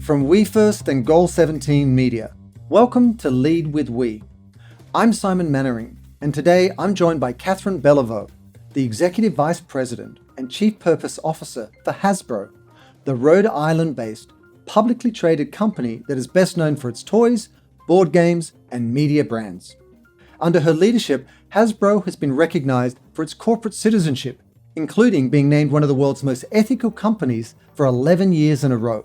From We First and Goal 17 Media, welcome to Lead with We. I'm Simon Mannering, and today I'm joined by Kathrin Belliveau, the Executive Vice President and Chief Purpose Officer for Hasbro, the Rhode Island-based, publicly traded company that is best known for its toys, board games, and media brands. Under her leadership, Hasbro has been recognized for its corporate citizenship, including being named one of the world's most ethical companies for 11 years in a row.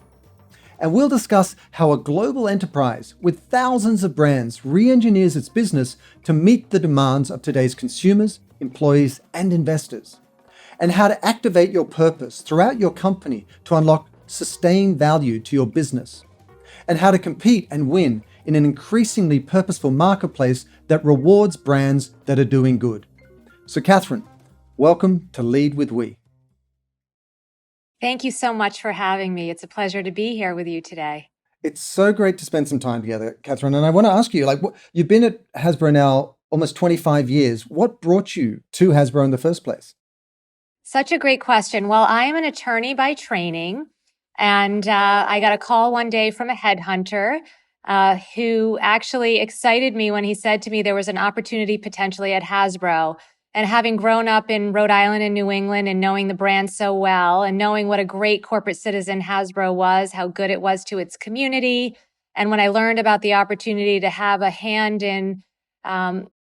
And we'll discuss how a global enterprise with thousands of brands re-engineers its business to meet the demands of today's consumers, employees, and investors, and how to activate your purpose throughout your company to unlock sustained value to your business, and how to compete and win in an increasingly purposeful marketplace that rewards brands that are doing good. So Kathrin, welcome to Lead with We. Thank you so much for having me. It's a pleasure to be here with you today. It's so great to spend some time together, Kathrin. And I want to ask you, you've been at Hasbro now almost 25 years. What brought you to Hasbro in the first place? Such a great question. Well, I am an attorney by training, and I got a call one day from a headhunter who actually excited me when he said to me there was an opportunity potentially at Hasbro. And having grown up in Rhode Island and New England and knowing the brand so well and knowing what a great corporate citizen Hasbro was, how good it was to its community. And when I learned about the opportunity to have a hand in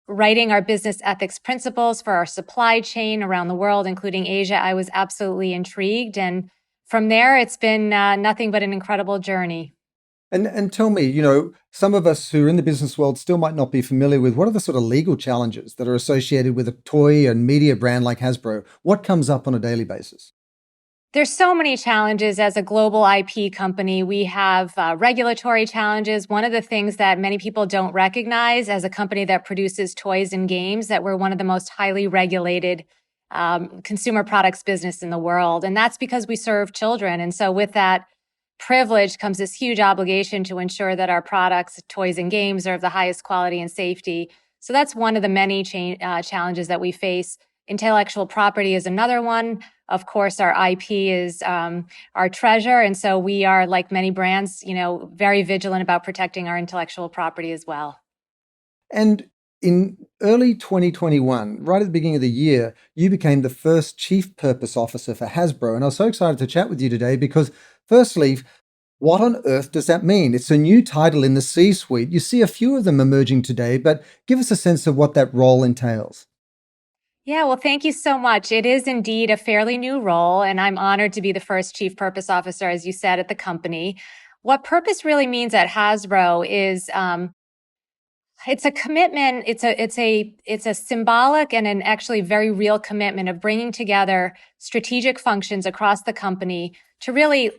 writing our business ethics principles for our supply chain around the world, including Asia, I was absolutely intrigued. And from there, it's been nothing but an incredible journey. And tell me, some of us who are in the business world still might not be familiar with what are the sort of legal challenges that are associated with a toy and media brand like Hasbro? What comes up on a daily basis? There's so many challenges as a global IP company. We have regulatory challenges. One of the things that many people don't recognize as a company that produces toys and games, that we're one of the most highly regulated consumer products business in the world. And that's because we serve children. And so with that privilege comes this huge obligation to ensure that our products, toys and games are of the highest quality and safety. So that's one of the many challenges that we face. Intellectual property is another one. Of course, our IP is our treasure. And so we are, like many brands, very vigilant about protecting our intellectual property as well. And in early 2021, right at the beginning of the year, you became the first Chief Purpose Officer for Hasbro. And I was so excited to chat with you today because, firstly, what on earth does that mean? It's a new title in the C-suite. You see a few of them emerging today, but give us a sense of what that role entails. Yeah, well, thank you so much. It is indeed a fairly new role, and I'm honored to be the first Chief Purpose Officer, as you said, at the company. What purpose really means at Hasbro is it's a commitment. It's a symbolic and an actually very real commitment of bringing together strategic functions across the company to really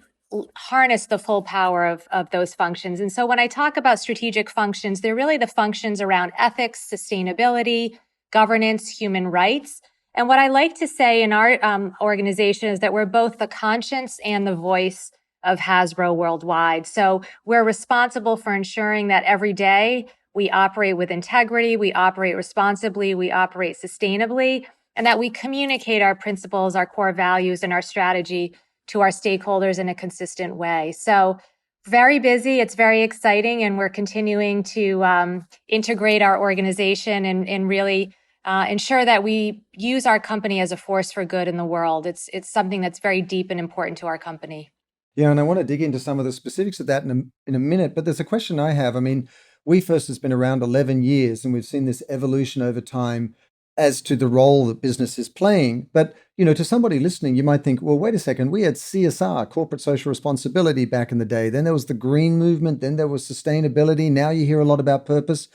harness the full power of those functions. And so when I talk about strategic functions, they're really the functions around ethics, sustainability, governance, human rights. And what I like to say in our organization is that we're both the conscience and the voice of Hasbro worldwide. So we're responsible for ensuring that every day we operate with integrity, we operate responsibly, we operate sustainably, and that we communicate our principles, our core values, and our strategy to our stakeholders in a consistent way. So very busy, it's very exciting, and we're continuing to integrate our organization and really ensure that we use our company as a force for good in the world. It's something that's very deep and important to our company. Yeah, and I want to dig into some of the specifics of that in a minute, but there's a question I have. I mean, We First has been around 11 years, and we've seen this evolution over time as to the role that business is playing. But, to somebody listening, you might think, well, wait a second, we had CSR, corporate social responsibility back in the day. Then there was the green movement. Then there was sustainability. Now you hear a lot about purpose.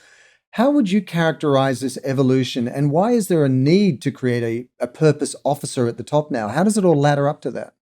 How would you characterize this evolution? And why is there a need to create a purpose officer at the top now? How does it all ladder up to that?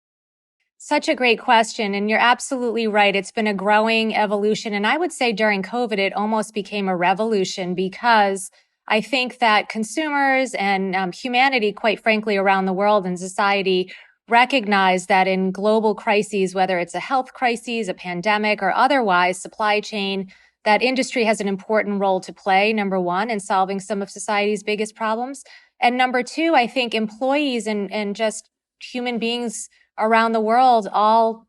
Such a great question. And you're absolutely right. It's been a growing evolution. And I would say during COVID, it almost became a revolution because I think that consumers and humanity, quite frankly, around the world and society recognize that in global crises, whether it's a health crisis, a pandemic, or otherwise supply chain, that industry has an important role to play, number one, in solving some of society's biggest problems. And number two, I think employees and just human beings around the world all,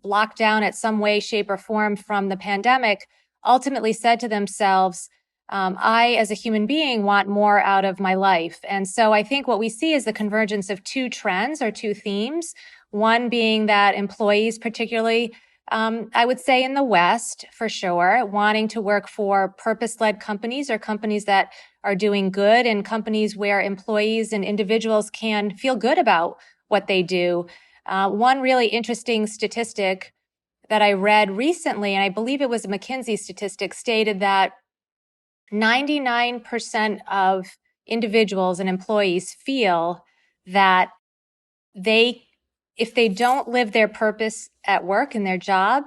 locked down at some way, shape, or form from the pandemic ultimately said to themselves, I, as a human being, want more out of my life. And so I think what we see is the convergence of two trends or two themes. One being that employees, particularly, I would say in the West for sure, wanting to work for purpose-led companies or companies that are doing good and companies where employees and individuals can feel good about what they do. One really interesting statistic that I read recently, and I believe it was a McKinsey statistic, stated that 99% of individuals and employees feel that they, if they don't live their purpose at work in their job,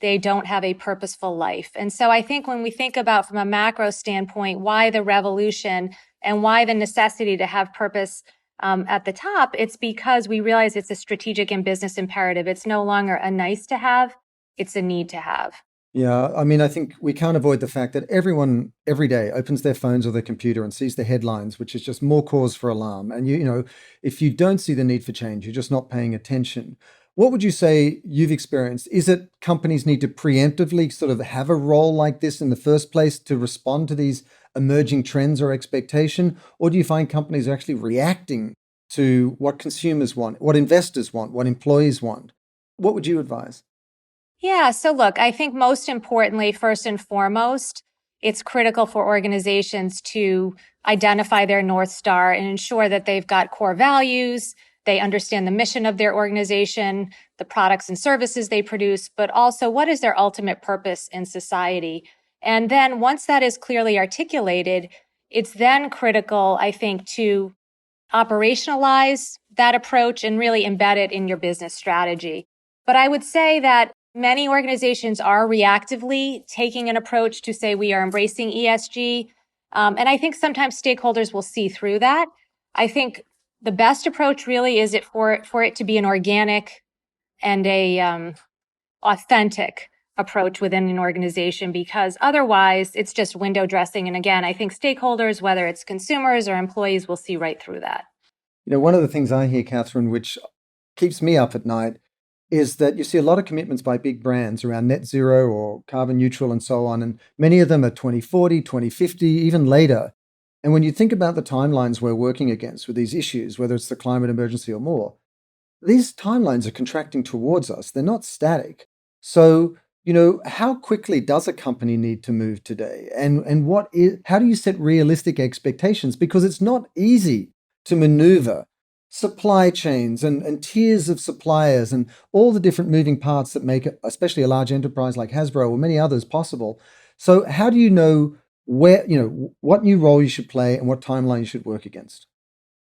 they don't have a purposeful life. And so I think when we think about from a macro standpoint, why the revolution and why the necessity to have purpose at the top, it's because we realize it's a strategic and business imperative. It's no longer a nice to have, it's a need to have. Yeah, I mean, I think we can't avoid the fact that everyone every day opens their phones or their computer and sees the headlines, which is just more cause for alarm. And you know, if you don't see the need for change, you're just not paying attention. What would you say you've experienced? Is it companies need to preemptively sort of have a role like this in the first place to respond to these emerging trends or expectation? Or do you find companies are actually reacting to what consumers want, what investors want, what employees want? What would you advise? Yeah. So look, I think most importantly, first and foremost, it's critical for organizations to identify their North Star and ensure that they've got core values. They understand the mission of their organization, the products and services they produce, but also what is their ultimate purpose in society. And then once that is clearly articulated, it's then critical, I think, to operationalize that approach and really embed it in your business strategy. But I would say that many organizations are reactively taking an approach to say we are embracing ESG. And I think sometimes stakeholders will see through that. I think the best approach really is for it to be an organic and a authentic approach within an organization, because otherwise it's just window dressing. And again, I think stakeholders, whether it's consumers or employees, will see right through that. You know, one of the things I hear, Kathryn, which keeps me up at night, is that you see a lot of commitments by big brands around net zero or carbon neutral and so on. And many of them are 2040, 2050, even later. And when you think about the timelines we're working against with these issues, whether it's the climate emergency or more, these timelines are contracting towards us. They're not static. So, you know, how quickly does a company need to move today? And how do you set realistic expectations? Because it's not easy to maneuver supply chains and tiers of suppliers and all the different moving parts that make it, especially a large enterprise like Hasbro or many others, possible. So how do you know what new role you should play and what timeline you should work against?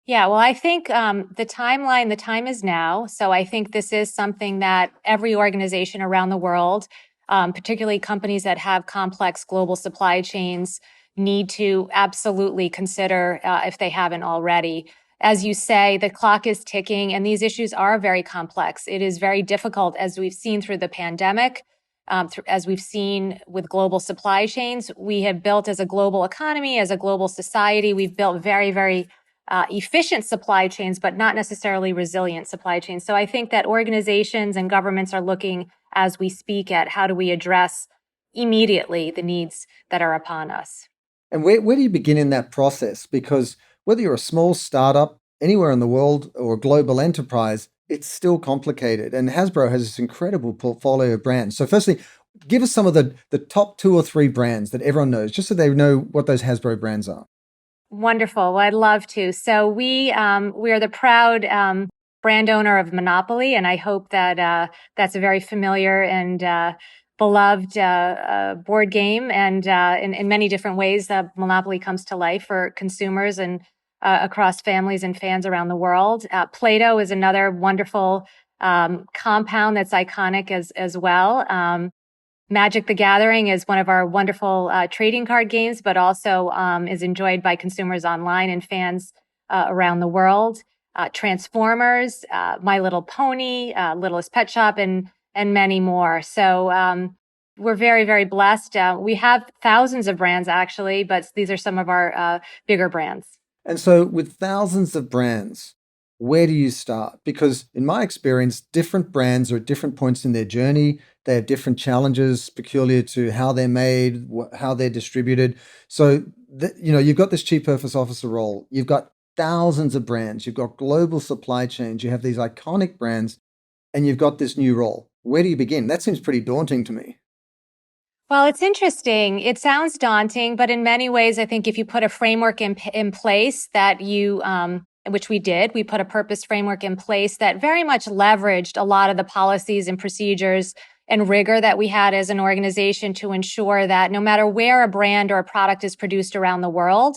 Yeah, well, I think the time is now. So I think this is something that every organization around the world, particularly companies that have complex global supply chains, need to absolutely consider if they haven't already. As you say, the clock is ticking and these issues are very complex. It is very difficult, as we've seen through the pandemic, as we've seen with global supply chains. We have built as a global economy, as a global society, we've built very, very efficient supply chains, but not necessarily resilient supply chains. So I think that organizations and governments are looking as we speak at how do we address immediately the needs that are upon us. And where do you begin in that process? Because whether you're a small startup anywhere in the world or a global enterprise, it's still complicated. And Hasbro has this incredible portfolio of brands. So firstly, give us some of the top two or three brands that everyone knows, just so they know what those Hasbro brands are. Wonderful. Well, I'd love to. So we are the proud brand owner of Monopoly, and I hope that that's a very familiar and beloved board game. And in many different ways, Monopoly comes to life for consumers and across families and fans around the world. Play-Doh is another wonderful compound that's iconic as well. Magic the Gathering is one of our wonderful trading card games, but also is enjoyed by consumers online and fans around the world. Transformers, My Little Pony, Littlest Pet Shop, and many more. So we're very, very blessed. We have thousands of brands actually, but these are some of our bigger brands. And so with thousands of brands, where do you start? Because in my experience, different brands are at different points in their journey. They have different challenges peculiar to how they're made, how they're distributed. So, you've got this chief purpose officer role. You've got thousands of brands. You've got global supply chains. You have these iconic brands, and you've got this new role. Where do you begin? That seems pretty daunting to me. Well, it's interesting. It sounds daunting, but in many ways, I think if you put a framework in place that which we did, we put a purpose framework in place that very much leveraged a lot of the policies and procedures and rigor that we had as an organization to ensure that no matter where a brand or a product is produced around the world,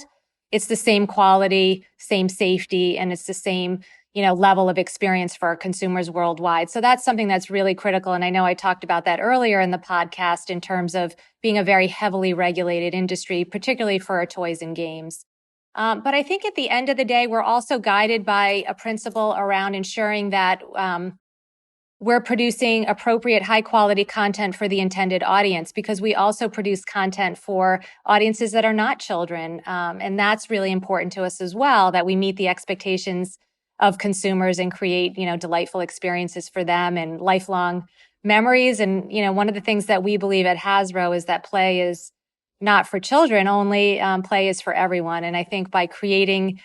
it's the same quality, same safety, and it's the same level of experience for our consumers worldwide. So that's something that's really critical. And I know I talked about that earlier in the podcast in terms of being a very heavily regulated industry, particularly for our toys and games. But I think at the end of the day, we're also guided by a principle around ensuring that we're producing appropriate high quality content for the intended audience, because we also produce content for audiences that are not children. And that's really important to us as well, that we meet the expectations of consumers and create, delightful experiences for them and lifelong memories. And, one of the things that we believe at Hasbro is that play is not for children only, play is for everyone. And I think by creating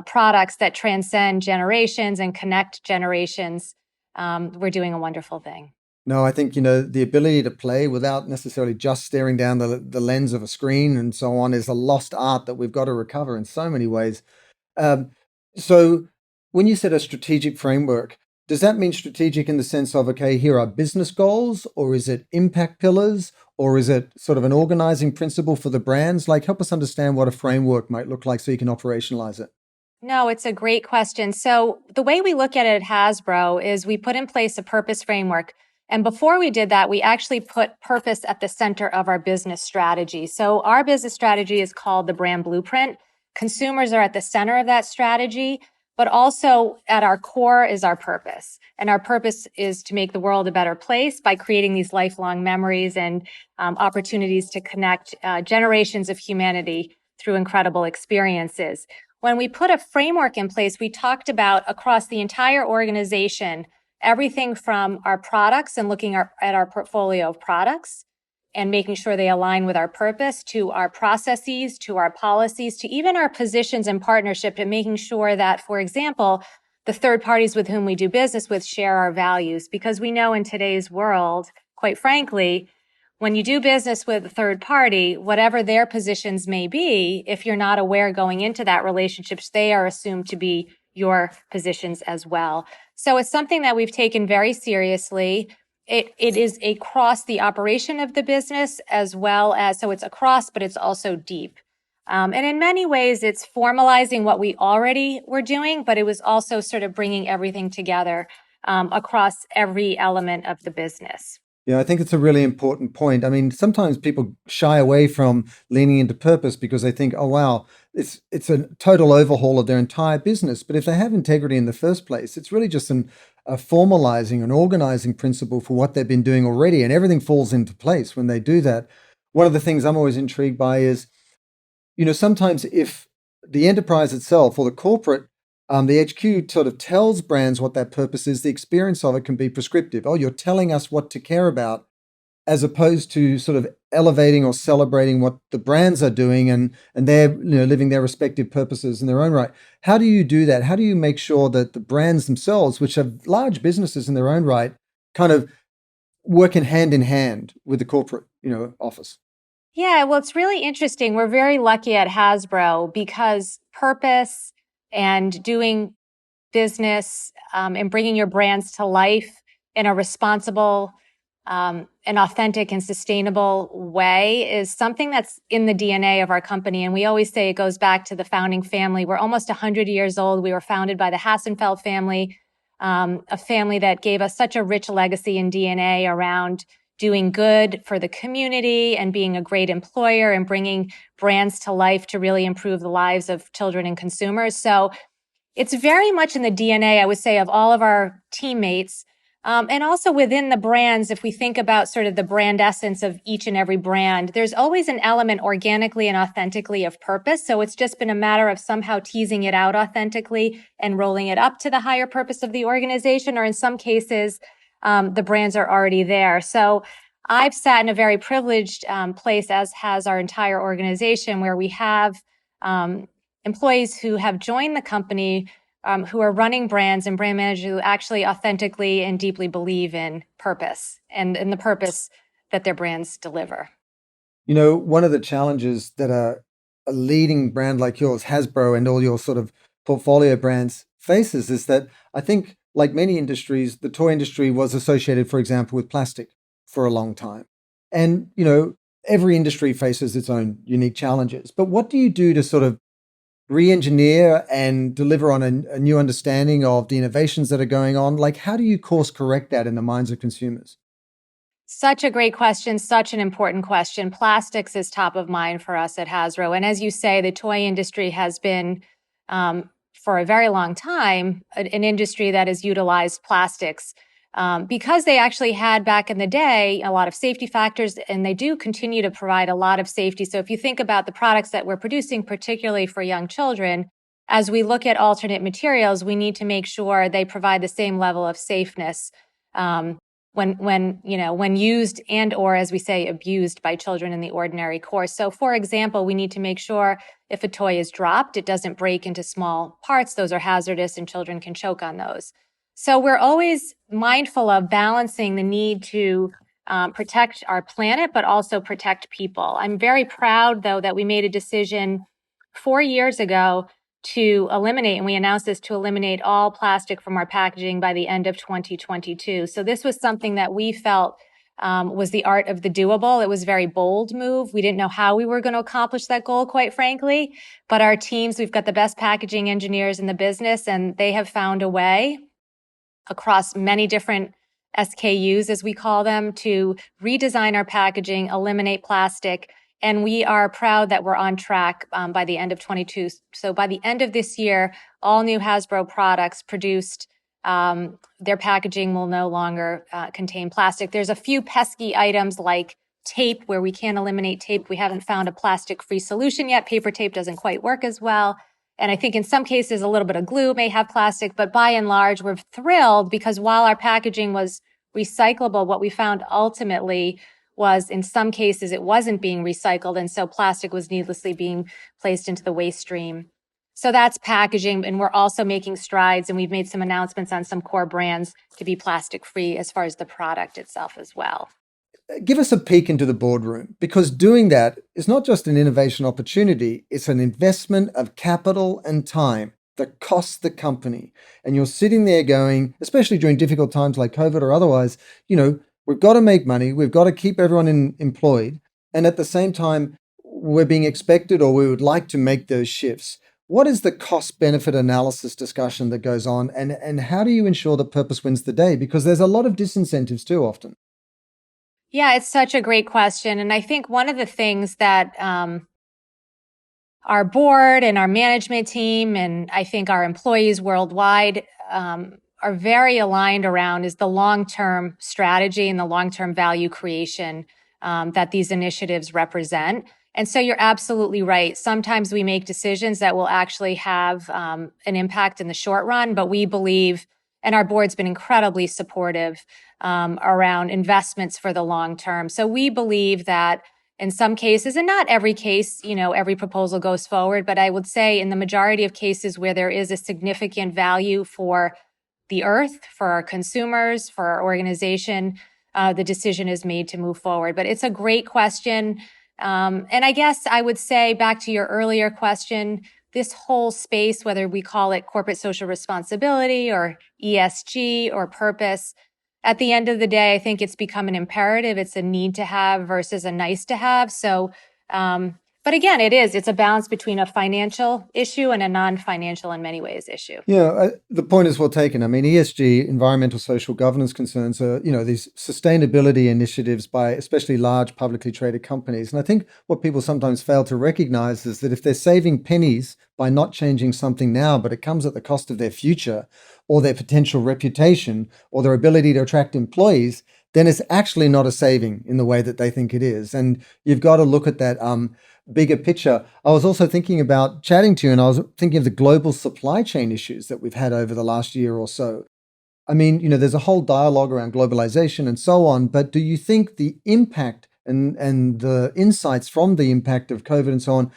products that transcend generations and connect generations, we're doing a wonderful thing. No, I think, the ability to play without necessarily just staring down the lens of a screen and so on is a lost art that we've got to recover in so many ways. So when you said a strategic framework, does that mean strategic in the sense of, okay, here are business goals, or is it impact pillars, or is it sort of an organizing principle for the brands? Like, help us understand what a framework might look like so you can operationalize it. No, it's a great question. So the way we look at it at Hasbro is we put in place a purpose framework. And before we did that, we actually put purpose at the center of our business strategy. So our business strategy is called the brand blueprint. Consumers are at the center of that strategy, but also at our core is our purpose. And our purpose is to make the world a better place by creating these lifelong memories and opportunities to connect generations of humanity through incredible experiences. When we put a framework in place, we talked about across the entire organization, everything from our products and looking at our portfolio of products and making sure they align with our purpose, to our processes, to our policies, to even our positions and partnership, and making sure that, for example, the third parties with whom we do business with share our values. Because we know in today's world, quite frankly, when you do business with a third party, whatever their positions may be, if you're not aware going into that relationship, they are assumed to be your positions as well. So it's something that we've taken very seriously. It is across the operation of the business as well as, so it's across, but it's also deep. And in many ways, it's formalizing what we already were doing, but it was also sort of bringing everything together across every element of the business. Yeah, I think it's a really important point. I mean, sometimes people shy away from leaning into purpose because they think, oh, wow, it's a total overhaul of their entire business. But if they have integrity in the first place, it's really just a formalizing, an organizing principle for what they've been doing already, and everything falls into place when they do that. One of the things I'm always intrigued by is, sometimes if the enterprise itself or the corporate, the HQ sort of tells brands what that purpose is, the experience of it can be prescriptive. Oh, you're telling us what to care about, as opposed to sort of elevating or celebrating what the brands are doing and they're living their respective purposes in their own right. How do you do that? How do you make sure that the brands themselves, which are large businesses in their own right, kind of work in hand with the corporate office? Yeah, well, it's really interesting. We're very lucky at Hasbro because purpose and doing business and bringing your brands to life in a responsible, and authentic and sustainable way is something that's in the DNA of our company. And we always say it goes back to the founding family. We're almost 100 years old. We were founded by the Hassenfeld family, a family that gave us such a rich legacy and DNA around doing good for the community and being a great employer and bringing brands to life to really improve the lives of children and consumers. So it's very much in the DNA, I would say, of all of our teammates. And also within the brands, if we think about sort of the brand essence of each and every brand, there's always an element organically and authentically of purpose. So it's just been a matter of somehow teasing it out authentically and rolling it up to the higher purpose of the organization, or in some cases, the brands are already there. So I've sat in a very privileged place, as has our entire organization, where we have employees who have joined the company who are running brands and brand managers who actually authentically and deeply believe in purpose and in the purpose that their brands deliver. You know, one of the challenges that a leading brand like yours, Hasbro, and all your sort of portfolio brands faces is that I think, like many industries, the toy industry was associated, for example, with plastic for a long time. And, you know, every industry faces its own unique challenges. But what do you do to sort of re-engineer and deliver on a new understanding of the innovations that are going on? Like, how do you course correct that in the minds of consumers? Such a great question, such an important question. Plastics is top of mind for us at Hasbro. And as you say, the toy industry has been, for a very long time, an industry that has utilized plastics because they actually had back in the day a lot of safety factors, and they do continue to provide a lot of safety. So if you think about the products that we're producing, particularly for young children, as we look at alternate materials, we need to make sure they provide the same level of safeness. When used and or, as we say, abused by children in the ordinary course. So for example, we need to make sure if a toy is dropped, it doesn't break into small parts. Those are hazardous and children can choke on those. So we're always mindful of balancing the need to protect our planet, but also protect people. I'm very proud, though, that we made a decision 4 years ago to eliminate, and we announced this, to eliminate all plastic from our packaging by the end of 2022. So this was something that we felt was the art of the doable. It was a very bold move. We didn't know how we were going to accomplish that goal, quite frankly, but our teams, we've got the best packaging engineers in the business, and they have found a way across many different SKUs, as we call them, to redesign our packaging, eliminate plastic. And we are proud that we're on track by the end of 22. So by the end of this year, all new Hasbro products produced, their packaging will no longer contain plastic. There's a few pesky items like tape where we can't eliminate tape. We haven't found a plastic-free solution yet. Paper tape doesn't quite work as well. And I think in some cases, a little bit of glue may have plastic, but by and large, we're thrilled because while our packaging was recyclable, what we found ultimately was in some cases it wasn't being recycled. And so plastic was needlessly being placed into the waste stream. So that's packaging. And we're also making strides, and we've made some announcements on some core brands to be plastic free as far as the product itself as well. Give us a peek into the boardroom, because doing that is not just an innovation opportunity, it's an investment of capital and time that costs the company. And you're sitting there going, especially during difficult times like COVID or otherwise, you know, we've got to make money, we've got to keep everyone employed. And at the same time, we're being expected, or we would like to make those shifts. What is the cost benefit analysis discussion that goes on? And how do you ensure that purpose wins the day? Because there's a lot of disincentives too often. Yeah, it's such a great question. And I think one of the things that our board and our management team, and I think our employees worldwide are very aligned around is the long-term strategy and the long-term value creation that these initiatives represent. And so you're absolutely right. Sometimes we make decisions that will actually have an impact in the short run, but we believe, and our board's been incredibly supportive around investments for the long term. So we believe that in some cases, and not every case, you know, every proposal goes forward, but I would say in the majority of cases where there is a significant value for the earth, for our consumers, for our organization, the decision is made to move forward. But it's a great question. And I guess I would say back to your earlier question, this whole space, whether we call it corporate social responsibility or ESG or purpose, at the end of the day, I think it's become an imperative. It's a need to have versus a nice to have. So But again, it's a balance between a financial issue and a non-financial in many ways issue. Yeah, the point is well taken. I mean, ESG, environmental social governance concerns are, these sustainability initiatives by especially large publicly traded companies. And I think what people sometimes fail to recognize is that if they're saving pennies by not changing something now, but it comes at the cost of their future or their potential reputation or their ability to attract employees, then it's actually not a saving in the way that they think it is. And you've got to look at that bigger picture. I was also thinking about chatting to you, and I was thinking of the global supply chain issues that we've had over the last year or so. I mean, there's a whole dialogue around globalization and so on, but do you think the impact and the insights from the impact of COVID and so on,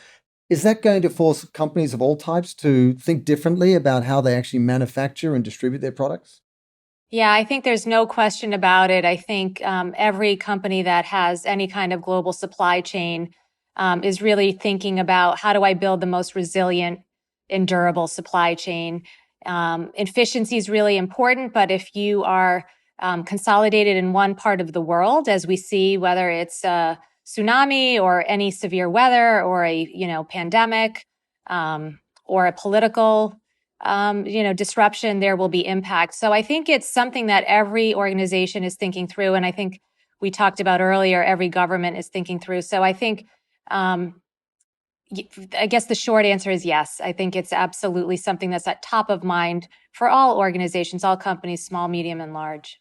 is that going to force companies of all types to think differently about how they actually manufacture and distribute their products? Yeah, I think there's no question about it. I think every company that has any kind of global supply chain is really thinking about how do I build the most resilient and durable supply chain. Efficiency is really important, but if you are consolidated in one part of the world, as we see, whether it's a tsunami or any severe weather or a pandemic or a political disruption, there will be impact. So I think it's something that every organization is thinking through. And I think we talked about earlier, every government is thinking through. So I think, I guess the short answer is yes. I think it's absolutely something that's at top of mind for all organizations, all companies, small, medium, and large.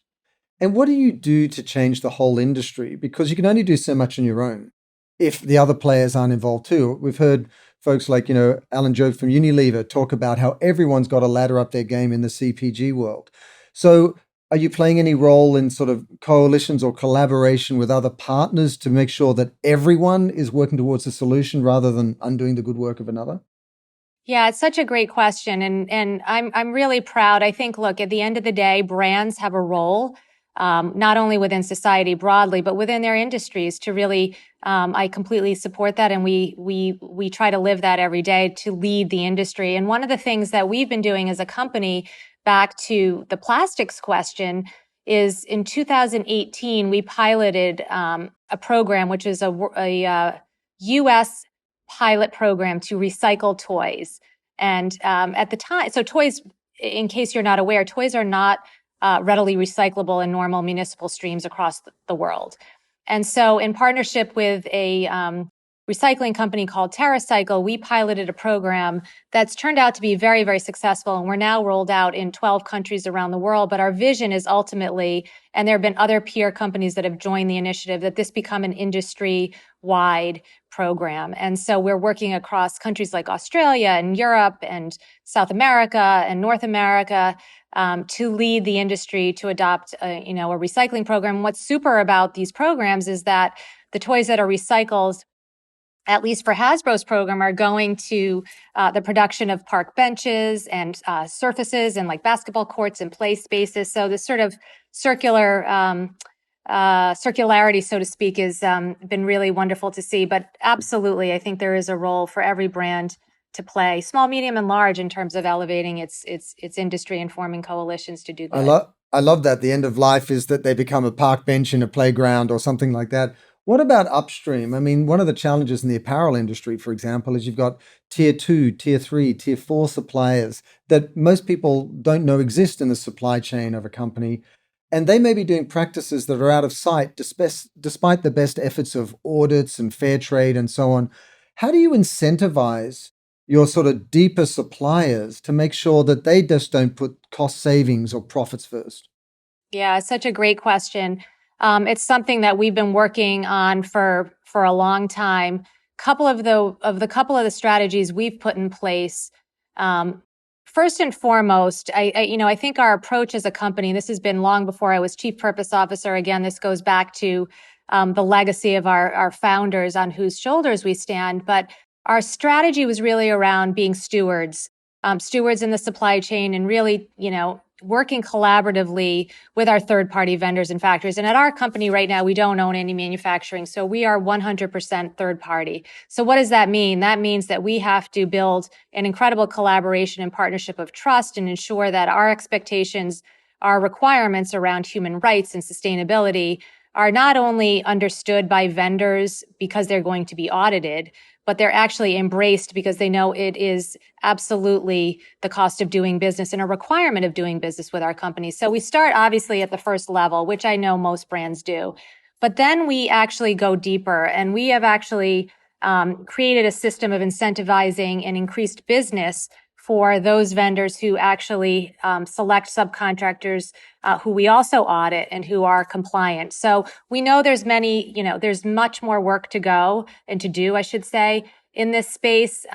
And what do you do to change the whole industry? Because you can only do so much on your own if the other players aren't involved too. We've heard folks like, Alan Jobe from Unilever talk about how everyone's got to ladder up their game in the CPG world. So are you playing any role in sort of coalitions or collaboration with other partners to make sure that everyone is working towards a solution rather than undoing the good work of another? Yeah, it's such a great question, and I'm really proud. I think, look, at the end of the day, brands have a role, not only within society broadly, but within their industries to really. I completely support that, and we try to live that every day to lead the industry. And one of the things that we've been doing as a company, back to the plastics question, is in 2018 we piloted a program which is a U.S. pilot program to recycle toys. And at the time, so toys, in case you're not aware, toys are not readily recyclable in normal municipal streams across the world. And so in partnership with a recycling company called TerraCycle, we piloted a program that's turned out to be very, very successful. And we're now rolled out in 12 countries around the world. But our vision is ultimately, and there have been other peer companies that have joined the initiative, that this become an industry-wide program. And so we're working across countries like Australia and Europe and South America and North America to lead the industry to adopt a recycling program. What's super about these programs is that the toys that are recycled, at least for Hasbro's program, are going to the production of park benches and surfaces and like basketball courts and play spaces. So this sort of circularity, so to speak, has been really wonderful to see. But absolutely, I think there is a role for every brand to play, small, medium, and large, in terms of elevating its industry and forming coalitions to do good. I love that. The end of life is that they become a park bench in a playground or something like that. What about upstream? I mean, one of the challenges in the apparel industry, for example, is you've got tier 2, tier 3, tier 4 suppliers that most people don't know exist in the supply chain of a company. And they may be doing practices that are out of sight despite the best efforts of audits and fair trade and so on. How do you incentivize your sort of deeper suppliers to make sure that they just don't put cost savings or profits first? Yeah, it's such a great question. It's something that we've been working on for a long time. Couple of the strategies we've put in place. First and foremost, I think our approach as a company. This has been long before I was chief purpose officer. Again, this goes back to the legacy of our founders on whose shoulders we stand. But our strategy was really around being stewards in the supply chain, and really, working collaboratively with our third-party vendors and factories. And at our company right now, we don't own any manufacturing, so we are 100% third-party. So what does that mean? That means that we have to build an incredible collaboration and partnership of trust and ensure that our expectations, our requirements around human rights and sustainability are not only understood by vendors because they're going to be audited, but they're actually embraced because they know it is absolutely the cost of doing business and a requirement of doing business with our company. So we start obviously at the first level, which I know most brands do. But then we actually go deeper, and we have actually created a system of incentivizing and increased business for those vendors who actually select subcontractors who we also audit and who are compliant. So we know there's there's much more work to go and to do, I should say, in this space.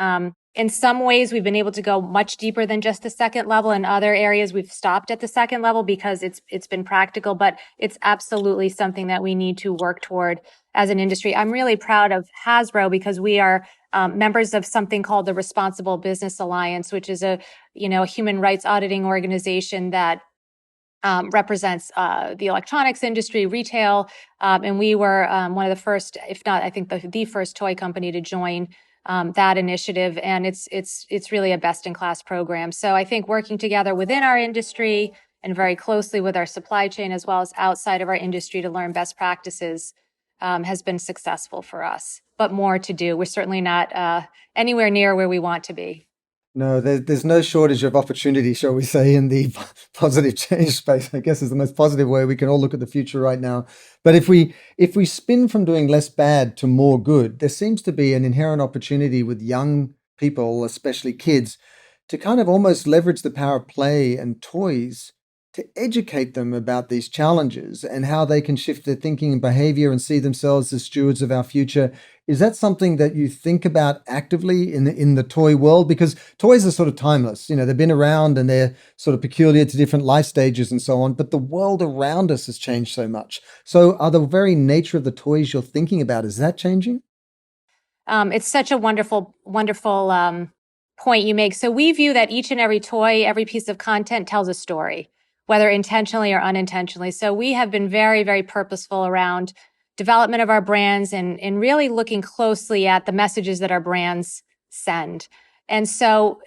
In some ways, we've been able to go much deeper than just the second level. In other areas, we've stopped at the second level because it's been practical, but it's absolutely something that we need to work toward as an industry. I'm really proud of Hasbro because we are members of something called the Responsible Business Alliance, which is a human rights auditing organization that represents the electronics industry, retail, and we were one of the first, if not, I think the first toy company to join that initiative, and it's really a best in class program. So I think working together within our industry and very closely with our supply chain as well as outside of our industry to learn best practices has been successful for us. But more to do. We're certainly not anywhere near where we want to be. No, there's no shortage of opportunity, shall we say, in the positive change space. I guess is the most positive way we can all look at the future right now. But if we spin from doing less bad to more good, there seems to be an inherent opportunity with young people, especially kids, to kind of almost leverage the power of play and toys to educate them about these challenges and how they can shift their thinking and behavior and see themselves as stewards of our future. Is that something that you think about actively in the toy world? Because toys are sort of timeless. They've been around and they're sort of peculiar to different life stages and so on, but the world around us has changed so much. So are the very nature of the toys you're thinking about, is that changing? It's such a wonderful, wonderful point you make. So we view that each and every toy, every piece of content tells a story, whether intentionally or unintentionally. So we have been very, very purposeful around development of our brands and really looking closely at the messages that our brands send. And so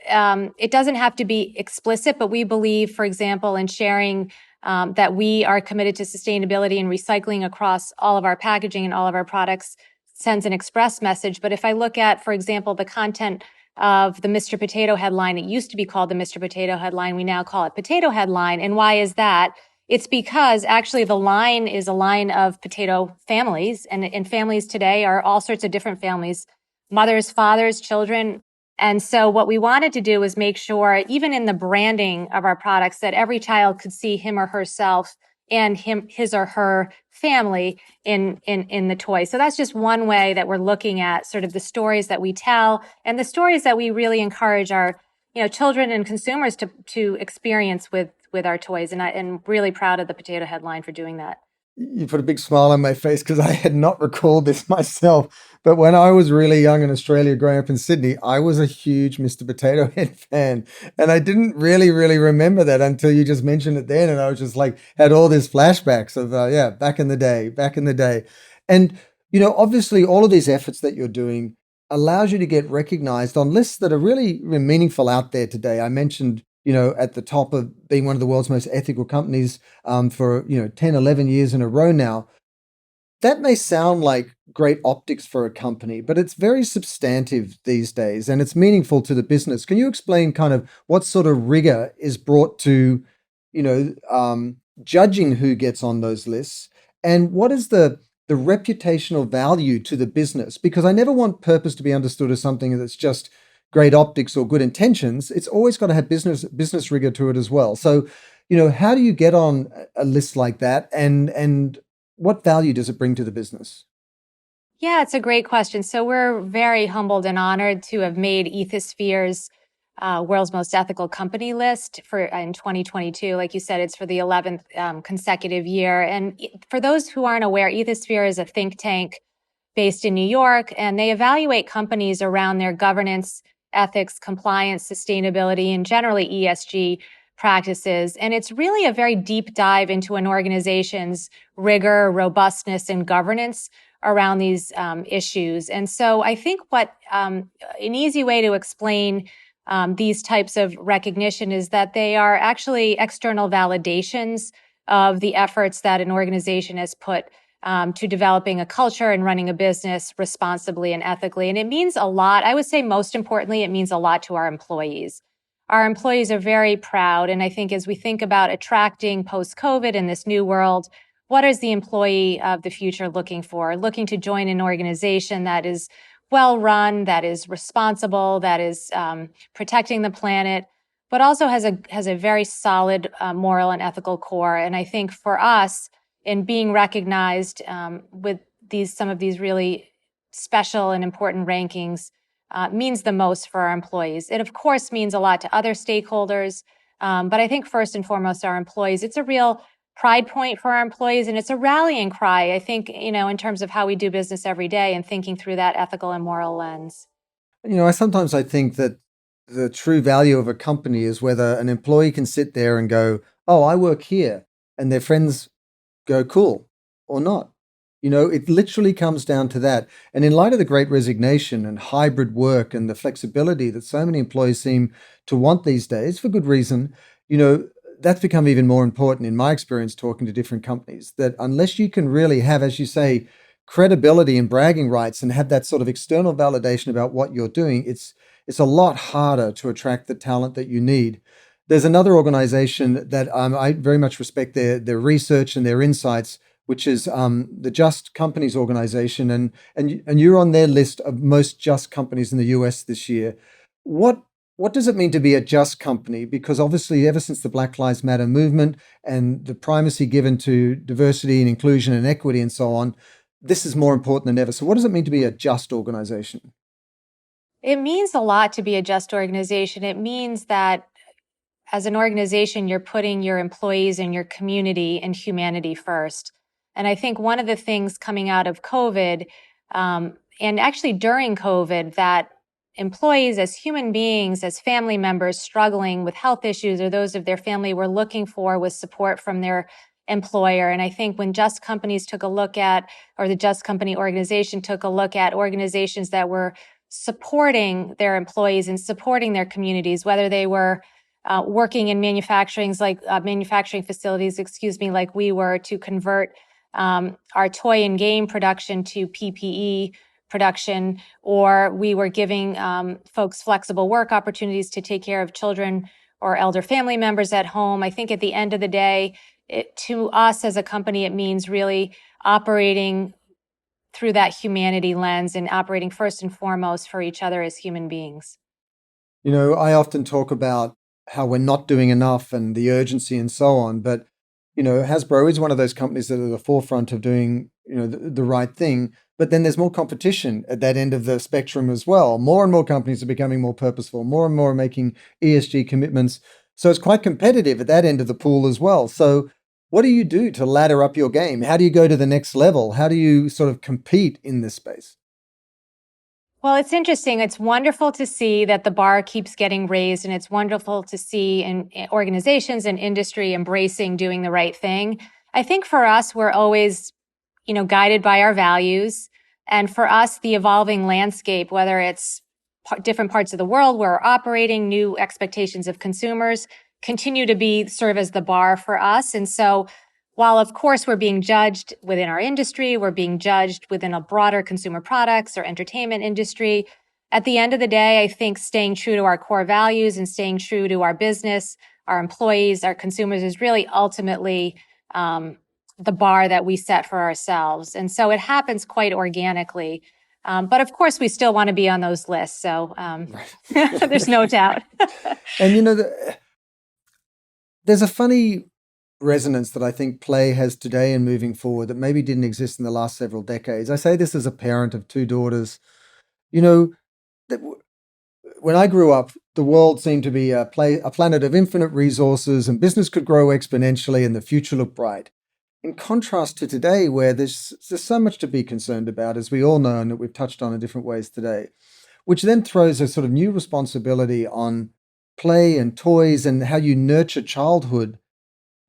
it doesn't have to be explicit, but we believe, for example, in sharing that we are committed to sustainability and recycling across all of our packaging and all of our products sends an express message. But if I look at, for example, the content of the Mr. Potato headline, it used to be called the Mr. Potato headline. We now call it Potato Headline. And why is that? It's because actually the line is a line of potato families, and families today are all sorts of different families, mothers, fathers, children. And so what we wanted to do was make sure, even in the branding of our products, that every child could see him or herself and his or her family in the toy. So that's just one way that we're looking at sort of the stories that we tell and the stories that we really encourage our children and consumers to experience with our toys. And I'm really proud of the Potato Headline for doing that. You put a big smile on my face because I had not recalled this myself. But when I was really young in Australia, growing up in Sydney, I was a huge Mr. Potato Head fan. And I didn't really, really remember that until you just mentioned it then. And I was just like, had all these flashbacks of, back in the day, back in the day. And, obviously all of these efforts that you're doing allows you to get recognized on lists that are really meaningful out there today. I mentioned at the top of being one of the world's most ethical companies for 10, 11 years in a row now. That may sound like great optics for a company, but it's very substantive these days and it's meaningful to the business. Can you explain kind of what sort of rigor is brought to, judging who gets on those lists, and what is the reputational value to the business? Because I never want purpose to be understood as something that's just great optics or good intentions. It's always got to have business rigor to it as well. So, how do you get on a list like that, and what value does it bring to the business? Yeah, it's a great question. So we're very humbled and honored to have made Ethisphere's World's Most Ethical Company list for in 2022. Like you said, it's for the 11th consecutive year. And for those who aren't aware, Ethisphere is a think tank based in New York, and they evaluate companies around their governance, ethics, compliance, sustainability, and generally ESG practices. And it's really a very deep dive into an organization's rigor, robustness, and governance around these issues. And so I think what an easy way to explain these types of recognition is that they are actually external validations of the efforts that an organization has put to developing a culture and running a business responsibly and ethically. And it means a lot. I would say most importantly, it means a lot to our employees. Our employees are very proud. And I think as we think about attracting post-COVID in this new world, what is the employee of the future looking for? Looking to join an organization that is well run, that is responsible, that is protecting the planet, but also has a very solid moral and ethical core. And I think for us, in being recognized with some of these really special and important rankings, means the most for our employees. It, of course, means a lot to other stakeholders, but I think first and foremost, our employees. It's a real pride point for our employees, and it's a rallying cry, I think, in terms of how we do business every day and thinking through that ethical and moral lens. I think that the true value of a company is whether an employee can sit there and go, "Oh, I work here," and their friends go, "Cool," or not. It literally comes down to that. And in light of the great resignation and hybrid work and the flexibility that so many employees seem to want these days, for good reason, that's become even more important in my experience talking to different companies, that unless you can really have, as you say, credibility and bragging rights and have that sort of external validation about what you're doing, it's a lot harder to attract the talent that you need. There's another organization that I very much respect their research and their insights, which is the Just Companies organization, and you're on their list of most just companies in the US this year. What does it mean to be a just company? Because obviously, ever since the Black Lives Matter movement and the primacy given to diversity and inclusion and equity and so on, this is more important than ever. So, what does it mean to be a just organization? It means a lot to be a just organization. It means that as an organization, you're putting your employees and your community and humanity first. And I think one of the things coming out of COVID, and actually during COVID, that employees as human beings, as family members struggling with health issues or those of their family were looking for was support from their employer. And I think when Just Companies took a look at, or the Just Company organization took a look at organizations that were supporting their employees and supporting their communities, whether they were working in manufacturing facilities, like we were, to convert our toy and game production to PPE production, or we were giving folks flexible work opportunities to take care of children or elder family members at home. I think at the end of the day, to us as a company, it means really operating through that humanity lens and operating first and foremost for each other as human beings. I often talk about how we're not doing enough and the urgency and so on, but Hasbro is one of those companies that are at the forefront of doing the right thing. But then there's more competition at that end of the spectrum as well. More and more companies are becoming more purposeful. More and more are making ESG commitments. So it's quite competitive at that end of the pool as well. So what do you do to ladder up your game? How do you go to the next level? How do you sort of compete in this space? Well, it's interesting. It's wonderful to see that the bar keeps getting raised, and it's wonderful to see in organizations and industry embracing doing the right thing. I think for us, we're always, guided by our values. And for us, the evolving landscape, whether it's different parts of the world where we're operating, new expectations of consumers, continue to serve as the bar for us. And so while, of course, we're being judged within our industry, we're being judged within a broader consumer products or entertainment industry. At the end of the day, I think staying true to our core values and staying true to our business, our employees, our consumers is really ultimately the bar that we set for ourselves. And so it happens quite organically. But of course, we still want to be on those lists. So there's no doubt. And, there's a funny resonance that I think play has today and moving forward that maybe didn't exist in the last several decades. I say this as a parent of two daughters. When I grew up, the world seemed to be a planet of infinite resources, and business could grow exponentially and the future looked bright. In contrast to today, where there's so much to be concerned about, as we all know, and that we've touched on in different ways today, which then throws a sort of new responsibility on play and toys and how you nurture childhood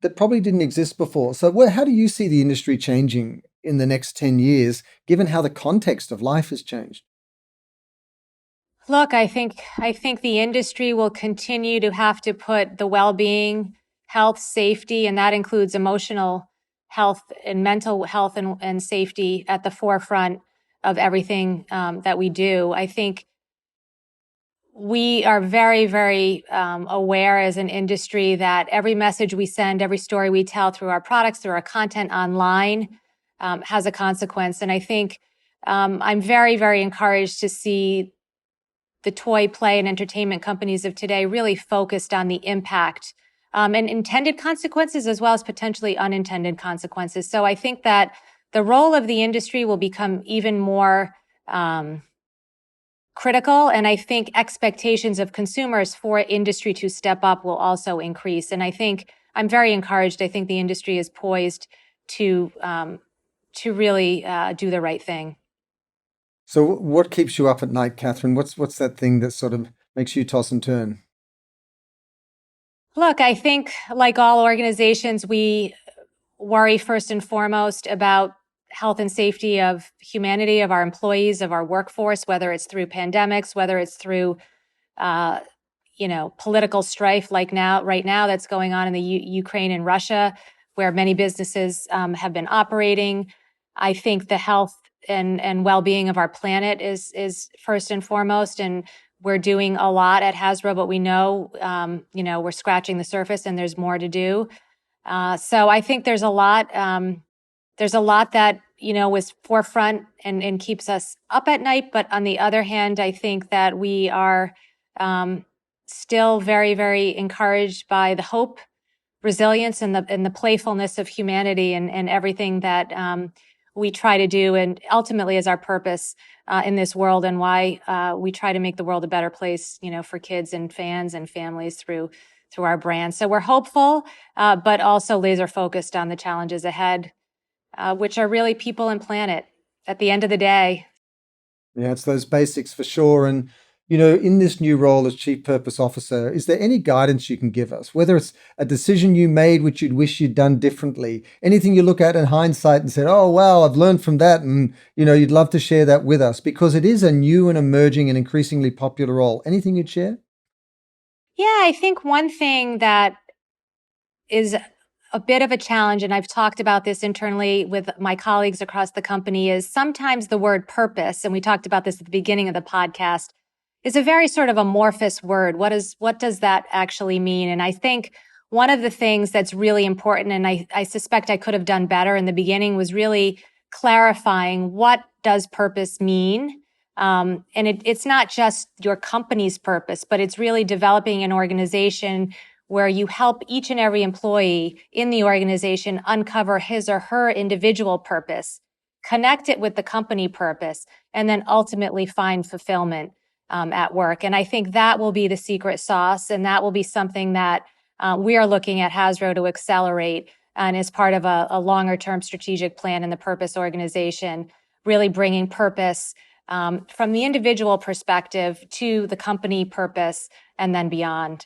that probably didn't exist before. So how do you see the industry changing in the next 10 years, given how the context of life has changed? Look, I think the industry will continue to have to put the well-being, health, safety, and that includes emotional health and mental health and safety at the forefront of everything that we do. I think we are very, very aware as an industry that every message we send, every story we tell through our products, through our content online has a consequence. And I think I'm very, very encouraged to see the toy, play, and entertainment companies of today really focused on the impact and intended consequences as well as potentially unintended consequences. So I think that the role of the industry will become even more critical. And I think expectations of consumers for industry to step up will also increase. And I think I'm very encouraged. I think the industry is poised to really do the right thing. So what keeps you up at night, Kathrin? What's that thing that sort of makes you toss and turn? Look, I think like all organizations, we worry first and foremost about health and safety of humanity, of our employees, of our workforce, whether it's through pandemics, whether it's through, political strife like right now that's going on in the Ukraine and Russia, where many businesses have been operating. I think the health and well-being of our planet is first and foremost, and we're doing a lot at Hasbro, but we know, we're scratching the surface and there's more to do. So I think there's a lot that, was forefront and keeps us up at night. But on the other hand, I think that we are still very, very encouraged by the hope, resilience, and the playfulness of humanity and everything that we try to do, and ultimately is our purpose in this world, and why we try to make the world a better place, for kids and fans and families through our brand. So we're hopeful, but also laser focused on the challenges ahead, which are really people and planet at the end of the day. Yeah, it's those basics for sure. And, in this new role as Chief Purpose Officer, is there any guidance you can give us? Whether it's a decision you made which you'd wish you'd done differently, anything you look at in hindsight and said, oh, wow, I've learned from that. And, you'd love to share that with us because it is a new and emerging and increasingly popular role. Anything you'd share? Yeah, I think one thing that is a bit of a challenge, and I've talked about this internally with my colleagues across the company, is sometimes the word purpose, and we talked about this at the beginning of the podcast, is a very sort of amorphous word. What does that actually mean? And I think one of the things that's really important, and I suspect I could have done better in the beginning, was really clarifying what does purpose mean. And it's not just your company's purpose, but it's really developing an organization where you help each and every employee in the organization uncover his or her individual purpose, connect it with the company purpose, and then ultimately find fulfillment at work. And I think that will be the secret sauce, and that will be something that we are looking at Hasbro to accelerate, and as part of a longer-term strategic plan in the purpose organization, really bringing purpose from the individual perspective to the company purpose and then beyond.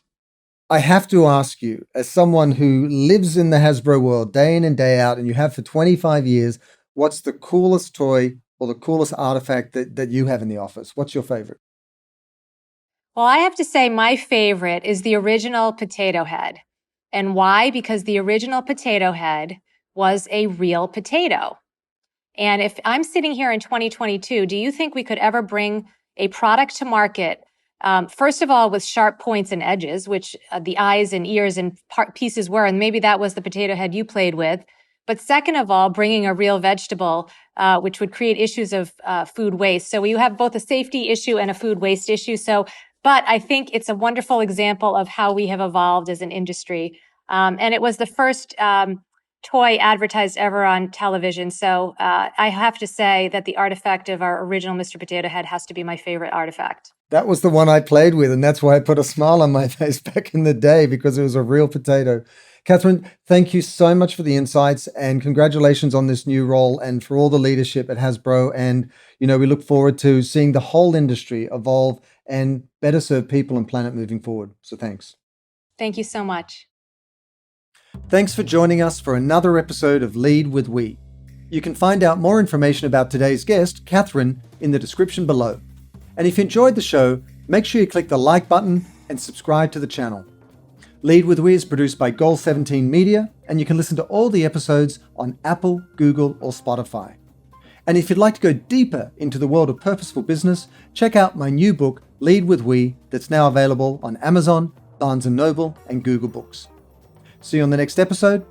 I have to ask you, as someone who lives in the Hasbro world day in and day out, and you have for 25 years, what's the coolest toy or the coolest artifact that you have in the office? What's your favorite? Well, I have to say my favorite is the original potato head. And why? Because the original potato head was a real potato. And if I'm sitting here in 2022, do you think we could ever bring a product to market, first of all, with sharp points and edges, which the eyes and ears and pieces were, and maybe that was the potato head you played with. But second of all, bringing a real vegetable, which would create issues of food waste. So you have both a safety issue and a food waste issue. But I think it's a wonderful example of how we have evolved as an industry. And it was the first toy advertised ever on television. So I have to say that the artifact of our original Mr. Potato Head has to be my favorite artifact. That was the one I played with, and that's why I put a smile on my face back in the day, because it was a real potato. Kathrin, thank you so much for the insights, and congratulations on this new role and for all the leadership at Hasbro. And, we look forward to seeing the whole industry evolve and better serve people and planet moving forward. So thanks. Thank you so much. Thanks for joining us for another episode of Lead with We. You can find out more information about today's guest, Kathrin, in the description below. And if you enjoyed the show, make sure you click the like button and subscribe to the channel. Lead with We is produced by Goal 17 Media, and you can listen to all the episodes on Apple, Google, or Spotify. And if you'd like to go deeper into the world of purposeful business, check out my new book, Lead with We, that's now available on Amazon, Barnes & Noble, and Google Books. See you on the next episode,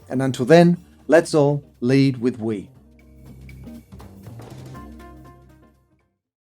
and until then, let's all lead with we.